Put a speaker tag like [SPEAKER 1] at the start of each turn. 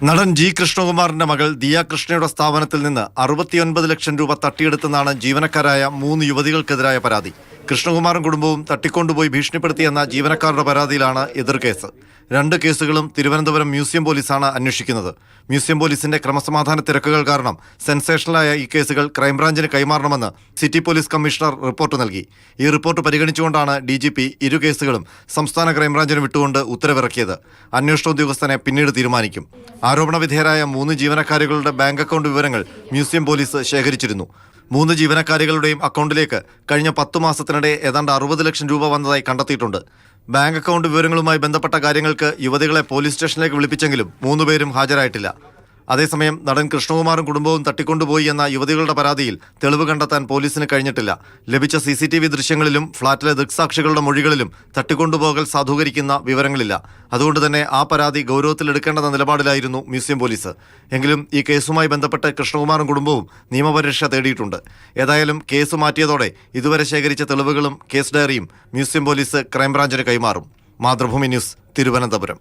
[SPEAKER 1] നടൻ ജി കൃഷ്ണകുമാറിന്റെ മകൾ ദിയ കൃഷ്ണയുടെ സ്ഥാപനത്തിൽ നിന്ന് 69 ലക്ഷം രൂപ തട്ടിയെടുത്തെന്നാണ് ജീവനക്കാരായ 3 യുവതികൾക്കെതിരായ പരാതി. കൃഷ്ണകുമാറും കുടുംബവും തട്ടിക്കൊണ്ടുപോയി ഭീഷണിപ്പെടുത്തിയെന്ന ജീവനക്കാരുടെ പരാതിയിലാണ് എതിർകേസ്. 2 കേസുകളും തിരുവനന്തപുരം മ്യൂസിയം പോലീസാണ് അന്വേഷിക്കുന്നത്. മ്യൂസിയം പോലീസിന്റെ ക്രമസമാധാന തിരക്കുകൾ കാരണം സെൻസേഷണലായ ഈ കേസുകൾ ക്രൈംബ്രാഞ്ചിന് കൈമാറണമെന്ന് സിറ്റി പോലീസ് കമ്മീഷണർ റിപ്പോർട്ട് നൽകി. ഈ റിപ്പോർട്ട് പരിഗണിച്ചുകൊണ്ടാണ് DGP ഇരു കേസുകളും സംസ്ഥാന ക്രൈംബ്രാഞ്ചിന് വിട്ടുകൊണ്ട് ഉത്തരവിറക്കിയത്. അന്വേഷണ ഉദ്യോഗസ്ഥനെ പിന്നീട് തീരുമാനിക്കും. ആരോപണ വിധേയരായ 3 ജീവനക്കാരികളുടെ ബാങ്ക് അക്കൗണ്ട് വിവരങ്ങൾ മ്യൂസിയം പോലീസ് ശേഖരിച്ചിരുന്നു. 3 ജീവനക്കാരികളുടെയും അക്കൗണ്ടിലേക്ക് കഴിഞ്ഞ 10 മാസത്തിനിടെ ഏതാണ്ട് 60 ലക്ഷം രൂപ വന്നതായി കണ്ടെത്തിയിട്ടുണ്ട്. ബാങ്ക് അക്കൗണ്ട് വിവരങ്ങളുമായി ബന്ധപ്പെട്ട കാര്യങ്ങൾക്ക് യുവതികളെ പോലീസ് സ്റ്റേഷനിലേക്ക് വിളിപ്പിച്ചെങ്കിലും 3 പേരും ഹാജരായിട്ടില്ല. അതേസമയം നടൻ കൃഷ്ണകുമാറും കുടുംബവും തട്ടിക്കൊണ്ടുപോയി എന്ന യുവതികളുടെ പരാതിയിൽ തെളിവ് കണ്ടെത്താൻ പോലീസിന് കഴിഞ്ഞിട്ടില്ല. ലഭിച്ച CCTV ദൃശ്യങ്ങളിലും ഫ്ളാറ്റിലെ ദൃക്സാക്ഷികളുടെ മൊഴികളിലും തട്ടിക്കൊണ്ടുപോകൽ സാധൂകരിക്കുന്ന വിവരങ്ങളില്ല. അതുകൊണ്ട് തന്നെ ആ പരാതി ഗൗരവത്തിലെടുക്കേണ്ടെന്ന നിലപാടിലായിരുന്നു മ്യൂസിയം പോലീസ്. എങ്കിലും ഈ കേസുമായി ബന്ധപ്പെട്ട് കൃഷ്ണകുമാറും കുടുംബവും നിയമപരിരക്ഷ തേടിയിട്ടുണ്ട്. ഏതായാലും കേസ് മാറ്റിയതോടെ ഇതുവരെ ശേഖരിച്ച തെളിവുകളും കേസ് ഡയറിയും മ്യൂസിയം പോലീസ് ക്രൈംബ്രാഞ്ചിന് കൈമാറും. മാതൃഭൂമി ന്യൂസ്, തിരുവനന്തപുരം.